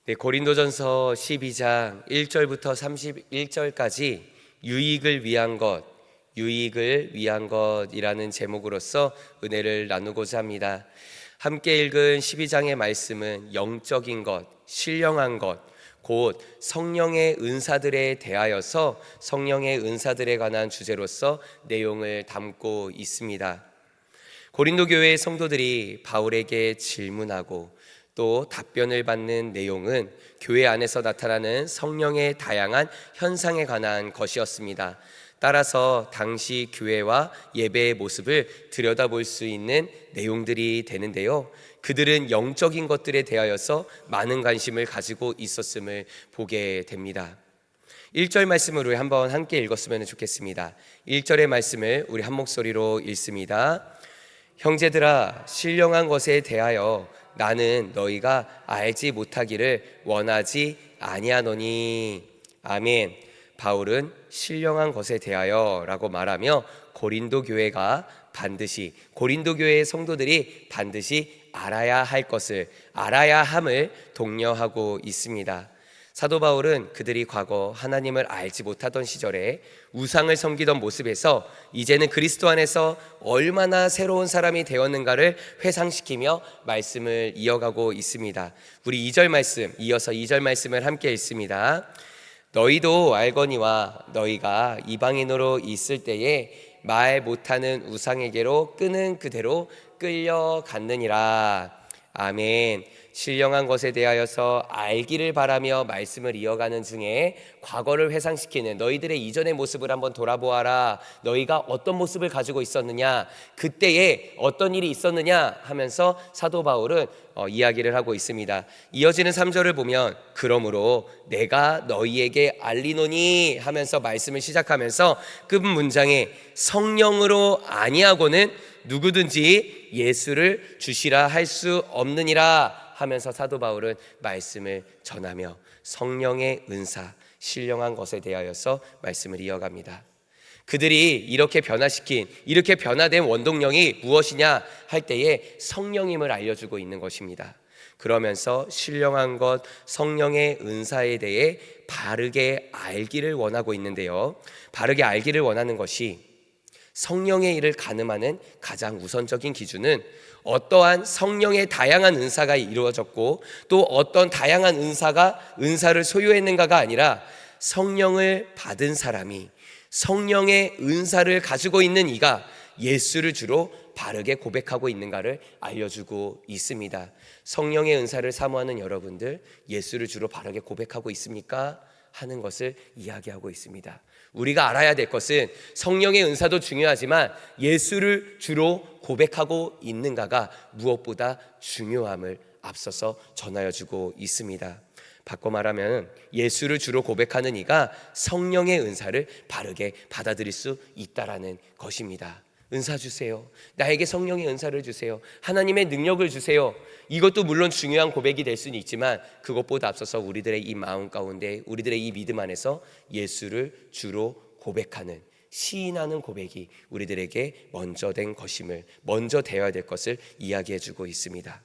네, 고린도전서 12장 1절부터 31절까지 유익을 위한 것이라는 제목으로서 은혜를 나누고자 합니다. 함께 읽은 12장의 말씀은 영적인 것, 신령한 것, 곧 성령의 은사들에 대하여서 성령의 은사들에 관한 주제로서 내용을 담고 있습니다. 고린도 교회의 성도들이 바울에게 질문하고 또 답변을 받는 내용은 교회 안에서 나타나는 성령의 다양한 현상에 관한 것이었습니다. 따라서 당시 교회와 예배의 모습을 들여다볼 수 있는 내용들이 되는데요, 그들은 영적인 것들에 대하여서 많은 관심을 가지고 있었음을 보게 됩니다. 1절 말씀을 우리 한번 함께 읽었으면 좋겠습니다. 1절의 말씀을 우리 한 목소리로 읽습니다. 형제들아, 신령한 것에 대하여 나는 너희가 알지 못하기를 원하지 아니하노니. 아멘. 바울은 신령한 것에 대하여 라고 말하며 고린도 교회가 반드시, 고린도 교회의 성도들이 반드시 알아야 할 것을, 알아야 함을 독려하고 있습니다. 사도 바울은 그들이 과거 하나님을 알지 못하던 시절에 우상을 섬기던 모습에서 이제는 그리스도 안에서 얼마나 새로운 사람이 되었는가를 회상시키며 말씀을 이어가고 있습니다. 우리 2절 말씀, 이어서 2절 말씀을 함께 읽습니다. 너희도 알거니와 너희가 이방인으로 있을 때에 말 못하는 우상에게로 끄는 그대로 끌려갔느니라. 아멘. 신령한 것에 대하여서 알기를 바라며 말씀을 이어가는 중에 과거를 회상시키는 너희들의 이전의 모습을 한번 돌아보아라. 너희가 어떤 모습을 가지고 있었느냐, 그때에 어떤 일이 있었느냐 하면서 사도 바울은 이야기를 하고 있습니다. 이어지는 3절을 보면 그러므로 내가 너희에게 알리노니 하면서 말씀을 시작하면서 끝 문장에 성령으로 아니하고는 누구든지 예수를 주시라 할 수 없느니라 하면서 사도 바울은 말씀을 전하며 성령의 은사, 신령한 것에 대하여서 말씀을 이어갑니다. 그들이 이렇게 변화시킨, 이렇게 변화된 원동력이 무엇이냐 할 때에 성령임을 알려주고 있는 것입니다. 그러면서 신령한 것, 성령의 은사에 대해 바르게 알기를 원하고 있는데요, 바르게 알기를 원하는 것이 성령의 일을 가늠하는 가장 우선적인 기준은 어떠한 성령의 다양한 은사가 이루어졌고 또 어떤 다양한 은사를 소유했는가가 아니라 성령을 받은 사람이, 성령의 은사를 가지고 있는 이가 예수를 주로 바르게 고백하고 있는가를 알려주고 있습니다. 성령의 은사를 사모하는 여러분들, 예수를 주로 바르게 고백하고 있습니까? 하는 것을 이야기하고 있습니다. 우리가 알아야 될 것은 성령의 은사도 중요하지만 예수를 주로 고백하고 있는가가 무엇보다 중요함을 앞서서 전하여주고 있습니다. 바꿔 말하면 예수를 주로 고백하는 이가 성령의 은사를 바르게 받아들일 수 있다라는 것입니다. 은사 주세요. 나에게 성령의 은사를 주세요. 하나님의 능력을 주세요. 이것도 물론 중요한 고백이 될 수는 있지만 그것보다 앞서서 우리들의 이 마음 가운데, 우리들의 이 믿음 안에서 예수를 주로 고백하는, 시인하는 고백이 우리들에게 먼저 된 것임을, 먼저 되어야 될 것을 이야기해주고 있습니다.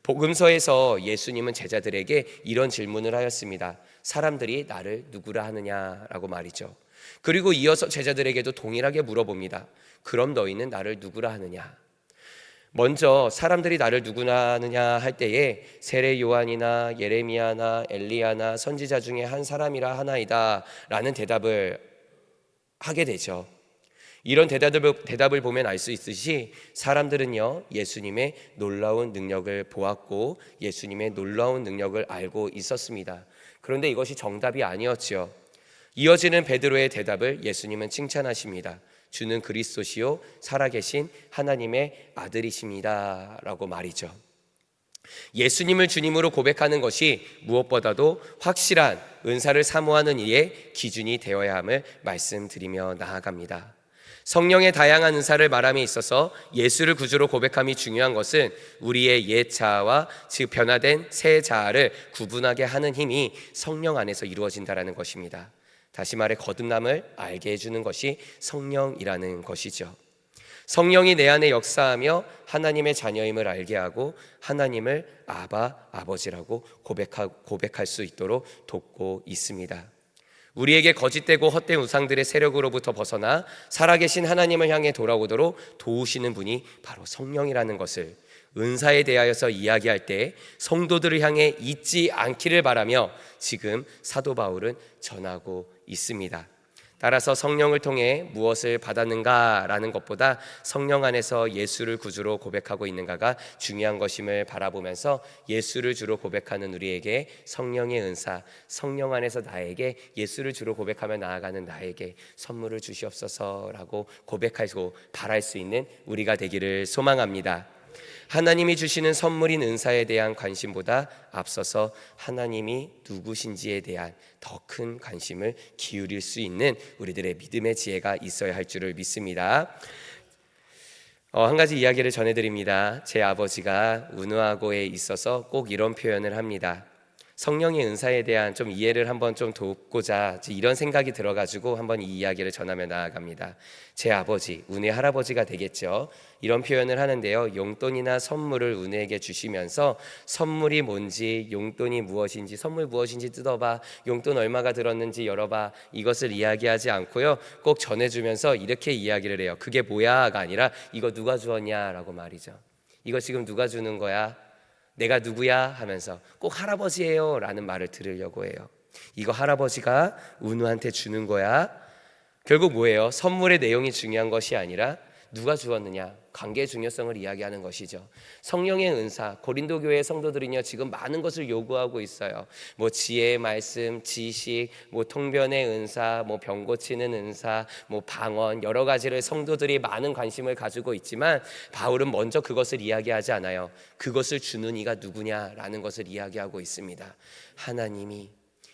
복음서에서 예수님은 제자들에게 이런 질문을 하였습니다. 사람들이 나를 누구라 하느냐라고 말이죠. 그리고 이어서 제자들에게도 동일하게 물어봅니다. 그럼 너희는 나를 누구라 하느냐? 먼저 사람들이 나를 누구나 하느냐 할 때에 세례 요한이나 예레미야나 엘리야나 선지자 중에 한 사람이라 하나이다 라는 대답을 하게 되죠. 이런 대답을 보면 알 수 있듯이 사람들은요, 예수님의 놀라운 능력을 보았고 예수님의 놀라운 능력을 알고 있었습니다. 그런데 이것이 정답이 아니었지요. 이어지는 베드로의 대답을 예수님은 칭찬하십니다. 주는 그리스도시요 살아계신 하나님의 아들이십니다 라고 말이죠. 예수님을 주님으로 고백하는 것이 무엇보다도 확실한 은사를 사모하는 이의 기준이 되어야 함을 말씀드리며 나아갑니다. 성령의 다양한 은사를 말함에 있어서 예수를 구주로 고백함이 중요한 것은 우리의 옛 자아와 즉 변화된 새 자아를 구분하게 하는 힘이 성령 안에서 이루어진다는 것입니다. 다시 말해 거듭남을 알게 해주는 것이 성령이라는 것이죠. 성령이 내 안에 역사하며 하나님의 자녀임을 알게 하고 하나님을 아바, 아버지라고 고백할 수 있도록 돕고 있습니다. 우리에게 거짓되고 헛된 우상들의 세력으로부터 벗어나 살아계신 하나님을 향해 돌아오도록 도우시는 분이 바로 성령이라는 것을 은사에 대하여서 이야기할 때 성도들을 향해 잊지 않기를 바라며 지금 사도 바울은 전하고 있습니다. 따라서 성령을 통해 무엇을 받았는가라는 것보다 성령 안에서 예수를 구주로 고백하고 있는가가 중요한 것임을 바라보면서 예수를 주로 고백하는 우리에게 성령의 은사, 성령 안에서 나에게 예수를 주로 고백하며 나아가는 나에게 선물을 주시옵소서라고 고백하고 바랄 수 있는 우리가 되기를 소망합니다. 하나님이 주시는 선물인 은사에 대한 관심보다 앞서서 하나님이 누구신지에 대한 더 큰 관심을 기울일 수 있는 우리들의 믿음의 지혜가 있어야 할 줄을 믿습니다. 한 가지 이야기를 전해드립니다. 제 아버지가 운우하고에 있어서 꼭 이런 표현을 합니다. 성령의 은사에 대한 좀 이해를 한번 좀 돕고자 이런 생각이 들어가지고 한번 이 이야기를 전하며 나아갑니다. 제 아버지, 운의 할아버지가 되겠죠. 이런 표현을 하는데요. 용돈이나 선물을 운에게 주시면서 선물이 뭔지, 용돈이 무엇인지, 선물 무엇인지 뜯어봐, 용돈 얼마가 들었는지 열어봐, 이것을 이야기하지 않고요. 꼭 전해주면서 이렇게 이야기를 해요. 그게 뭐야가 아니라 이거 누가 주었냐라고 말이죠. 이거 지금 누가 주는 거야? 내가 누구야? 하면서 꼭 할아버지예요 라는 말을 들으려고 해요. 이거 할아버지가 운우한테 주는 거야. 결국 뭐예요? 선물의 내용이 중요한 것이 아니라 누가 주었느냐, 관계의 중요성을 이야기하는 것이죠. 성령의 은사, 고린도 교회 성도들은요 지금 많은 것을 요구하고 있어요. 뭐 지혜의 말씀, 지식, 뭐 통변의 은사, 뭐 병 고치는 은사, 뭐 방언, 여러 가지를 성도들이 많은 관심을 가지고 있지만 바울은 먼저 그것을 이야기하지 않아요. 그것을 주는 이가 누구냐라는 것을 이야기하고 있습니다. 하나님이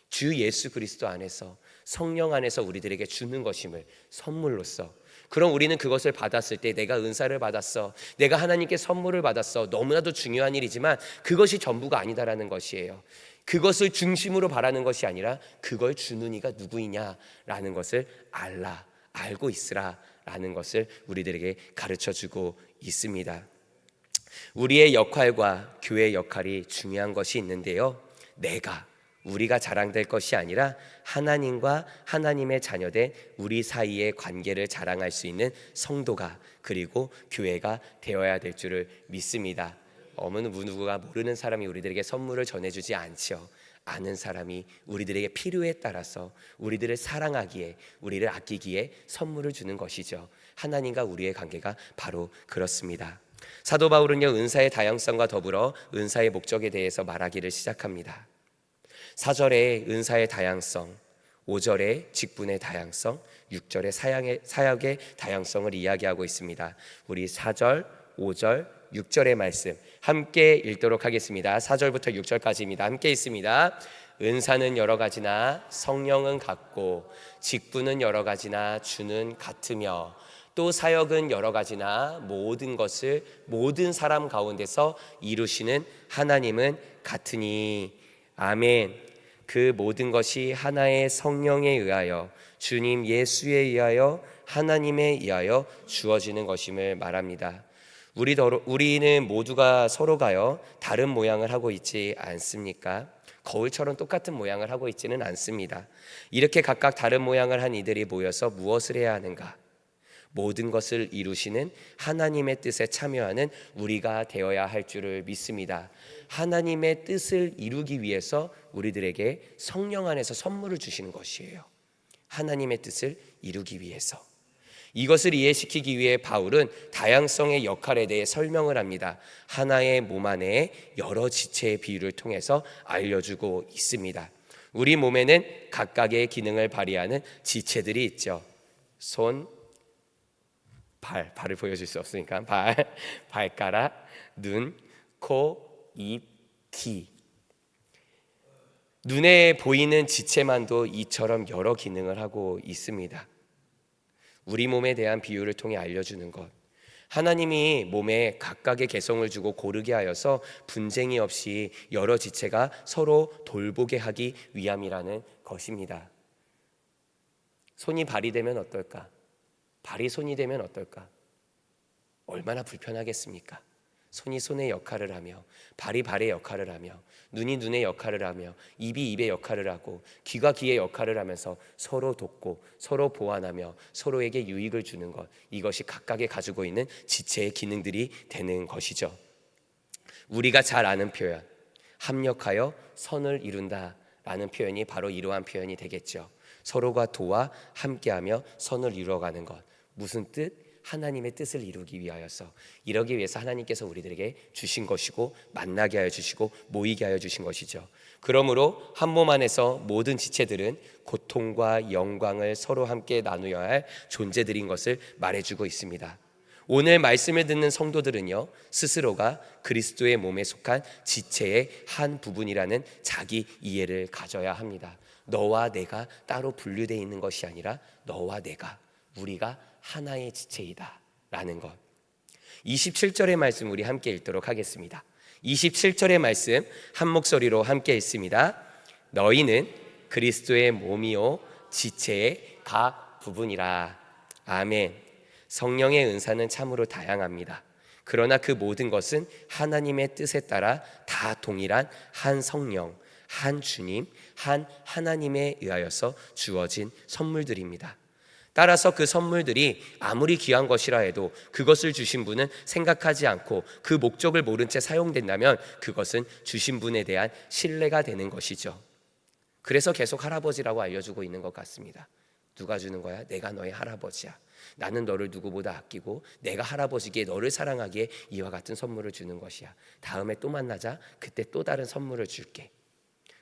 주 예수 그리스도 안에서 성령 안에서 우리들에게 주는 것임을 선물로써, 그럼 우리는 그것을 받았을 때 내가 은사를 받았어, 내가 하나님께 선물을 받았어, 너무나도 중요한 일이지만 그것이 전부가 아니다라는 것이에요. 그것을 중심으로 바라는 것이 아니라 그걸 주는 이가 누구이냐라는 것을 알고 있으라라는 것을 우리들에게 가르쳐주고 있습니다. 우리의 역할과 교회의 역할이 중요한 것이 있는데요, 우리가 자랑될 것이 아니라 하나님과 하나님의 자녀된 우리 사이의 관계를 자랑할 수 있는 성도가, 그리고 교회가 되어야 될 줄을 믿습니다. 어느 누구가 모르는 사람이 우리들에게 선물을 전해주지 않죠. 아는 사람이 우리들에게 필요에 따라서 우리들을 사랑하기에, 우리를 아끼기에 선물을 주는 것이죠. 하나님과 우리의 관계가 바로 그렇습니다. 사도 바울은요 은사의 다양성과 더불어 은사의 목적에 대해서 말하기를 시작합니다. 4절에 은사의 다양성, 5절에 직분의 다양성, 6절에 사역의 다양성을 이야기하고 있습니다. 우리 4절, 5절, 6절의 말씀 함께 읽도록 하겠습니다. 4절부터 6절까지입니다. 함께 있습니다. 은사는 여러 가지나 성령은 같고, 직분은 여러 가지나 주는 같으며, 또 사역은 여러 가지나 모든 것을 모든 사람 가운데서 이루시는 하나님은 같으니. 아멘. 그 모든 것이 하나의 성령에 의하여, 주님 예수에 의하여, 하나님에 의하여 주어지는 것임을 말합니다. 우리는 모두가 서로가요 다른 모양을 하고 있지 않습니까? 거울처럼 똑같은 모양을 하고 있지는 않습니다. 이렇게 각각 다른 모양을 한 이들이 모여서 무엇을 해야 하는가? 모든 것을 이루시는 하나님의 뜻에 참여하는 우리가 되어야 할 줄을 믿습니다. 하나님의 뜻을 이루기 위해서 우리들에게 성령 안에서 선물을 주시는 것이에요. 하나님의 뜻을 이루기 위해서. 이것을 이해시키기 위해 바울은 다양성의 역할에 대해 설명을 합니다. 하나의 몸 안에 여러 지체의 비유를 통해서 알려주고 있습니다. 우리 몸에는 각각의 기능을 발휘하는 지체들이 있죠. 손, 발을 보여줄 수 없으니까 발가락, 눈, 코, 입, 귀. 눈에 보이는 지체만도 이처럼 여러 기능을 하고 있습니다. 우리 몸에 대한 비유를 통해 알려주는 것, 하나님이 몸에 각각의 개성을 주고 고르게 하여서 분쟁이 없이 여러 지체가 서로 돌보게 하기 위함이라는 것입니다. 손이 발이 되면 어떨까? 발이 손이 되면 어떨까? 얼마나 불편하겠습니까? 손이 손의 역할을 하며 발이 발의 역할을 하며 눈이 눈의 역할을 하며 입이 입의 역할을 하고 귀가 귀의 역할을 하면서 서로 돕고 서로 보완하며 서로에게 유익을 주는 것, 이것이 각각의 가지고 있는 지체의 기능들이 되는 것이죠. 우리가 잘 아는 표현, 합력하여 선을 이룬다 라는 표현이 바로 이러한 표현이 되겠죠. 서로가 도와 함께하며 선을 이루어가는 것. 무슨 뜻? 하나님의 뜻을 이루기 위하여서, 이러기 위해서 하나님께서 우리들에게 주신 것이고 만나게 하여 주시고 모이게 하여 주신 것이죠. 그러므로 한 몸 안에서 모든 지체들은 고통과 영광을 서로 함께 나누어야 할 존재들인 것을 말해주고 있습니다. 오늘 말씀을 듣는 성도들은요, 스스로가 그리스도의 몸에 속한 지체의 한 부분이라는 자기 이해를 가져야 합니다. 너와 내가 따로 분류되어 있는 것이 아니라 너와 내가, 우리가 하나의 지체이다 라는 것. 27절의 말씀 우리 함께 읽도록 하겠습니다. 27절의 말씀 한 목소리로 함께 읽습니다. 너희는 그리스도의 몸이요 지체의 각 부분이라. 아멘. 성령의 은사는 참으로 다양합니다. 그러나 그 모든 것은 하나님의 뜻에 따라 다 동일한 한 성령, 한 주님, 한 하나님에 의하여서 주어진 선물들입니다. 따라서 그 선물들이 아무리 귀한 것이라 해도 그것을 주신 분은 생각하지 않고 그 목적을 모른 채 사용된다면 그것은 주신 분에 대한 신뢰가 되는 것이죠. 그래서 계속 할아버지라고 알려주고 있는 것 같습니다. 누가 주는 거야? 내가 너의 할아버지야. 나는 너를 누구보다 아끼고 내가 할아버지기에 너를 사랑하기에 이와 같은 선물을 주는 것이야. 다음에 또 만나자. 그때 또 다른 선물을 줄게.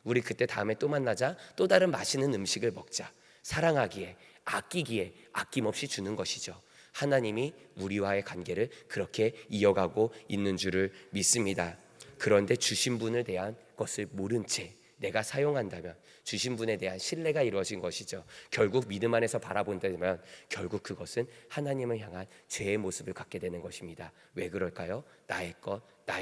우리 그때 다음에 또 만나자. 또 다른 맛있는 음식을 먹자. 사랑하기에, 아끼기에 아낌없이 주는 것이죠. 하나님이 우리와의 관계를 그렇게 이어가고 있는 줄을 믿습니다. 그런데 주신 분에 대한 것을 모른 채 내가 사용한다면 주신 분에 대한 신뢰가 이루어진 것이죠. 결국 믿음 안에서 바라본다면 결국 그것은 하나님을 향한 죄의 모습을 갖게 되는 것입니다. 왜 그럴까요? 나의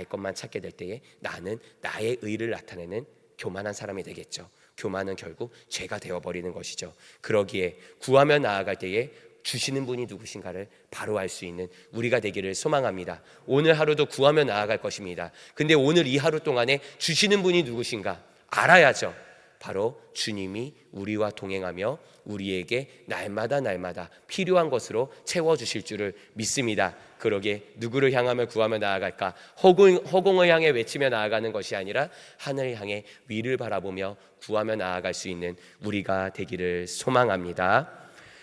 것만 찾게 될 때에 나는 나의 의를 나타내는 교만한 사람이 되겠죠. 교만은 결국 죄가 되어버리는 것이죠. 그러기에 구하며 나아갈 때에 주시는 분이 누구신가를 바로 알 수 있는 우리가 되기를 소망합니다. 오늘 하루도 구하며 나아갈 것입니다. 근데 오늘 이 하루 동안에 주시는 분이 누구신가 알아야죠. 바로 주님이 우리와 동행하며 우리에게 날마다 필요한 것으로 채워주실 줄을 믿습니다. 그러기에 누구를 향하며 구하며 나아갈까? 허공을 향해 외치며 나아가는 것이 아니라 하늘을 향해 위를 바라보며 구하며 나아갈 수 있는 우리가 되기를 소망합니다.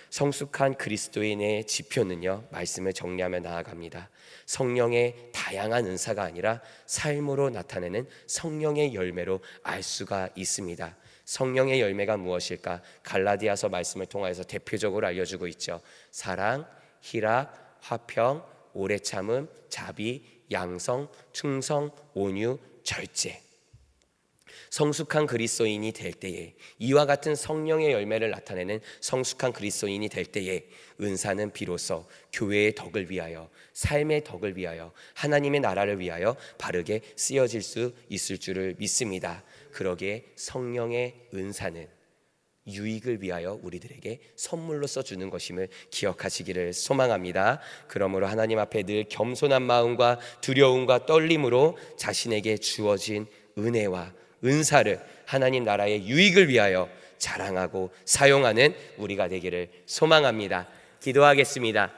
성숙한 그리스도인의 지표는요, 말씀을 정리하며 나아갑니다. 성령의 다양한 은사가 아니라 삶으로 나타내는 성령의 열매로 알 수가 있습니다. 성령의 열매가 무엇일까? 갈라디아서 말씀을 통해서 대표적으로 알려주고 있죠. 사랑, 희락, 화평, 오래 참음, 자비, 양성, 충성, 온유, 절제. 성숙한 그리스도인이 될 때에 이와 같은 성령의 열매를 나타내는 성숙한 그리스도인이 될 때에 은사는 비로소 교회의 덕을 위하여, 삶의 덕을 위하여, 하나님의 나라를 위하여 바르게 쓰여질 수 있을 줄을 믿습니다. 그러기에 성령의 은사는 유익을 위하여 우리들에게 선물로서 주는 것임을 기억하시기를 소망합니다. 그러므로 하나님 앞에 늘 겸손한 마음과 두려움과 떨림으로 자신에게 주어진 은혜와 은사를 하나님 나라의 유익을 위하여 자랑하고 사용하는 우리가 되기를 소망합니다. 기도하겠습니다.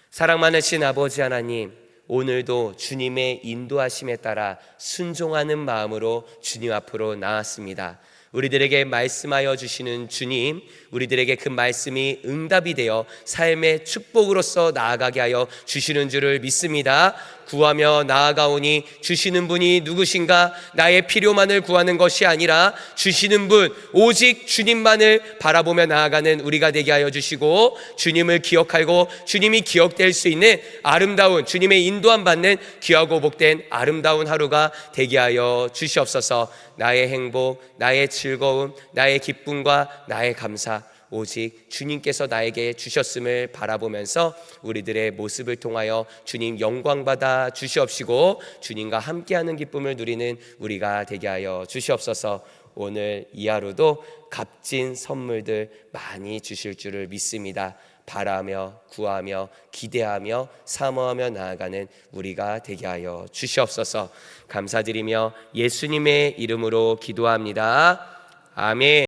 사랑 많으신 아버지 하나님, 오늘도 주님의 인도하심에 따라 순종하는 마음으로 주님 앞으로 나왔습니다. 우리들에게 말씀하여 주시는 주님, 우리들에게 그 말씀이 응답이 되어 삶의 축복으로서 나아가게 하여 주시는 줄을 믿습니다. 구하며 나아가오니 주시는 분이 누구신가? 나의 필요만을 구하는 것이 아니라 주시는 분, 오직 주님만을 바라보며 나아가는 우리가 되게 하여 주시고, 주님을 기억하고 주님이 기억될 수 있는 아름다운 주님의 인도함 받는 귀하고 복된 아름다운 하루가 되게 하여 주시옵소서. 나의 행복, 나의 즐거움, 나의 기쁨과 나의 감사, 오직 주님께서 나에게 주셨음을 바라보면서 우리들의 모습을 통하여 주님 영광 받아 주시옵시고 주님과 함께하는 기쁨을 누리는 우리가 되게 하여 주시옵소서. 오늘 이 하루도 값진 선물들 많이 주실 줄을 믿습니다. 바라며 구하며 기대하며 사모하며 나아가는 우리가 되게 하여 주시옵소서. 감사드리며 예수님의 이름으로 기도합니다. 아멘.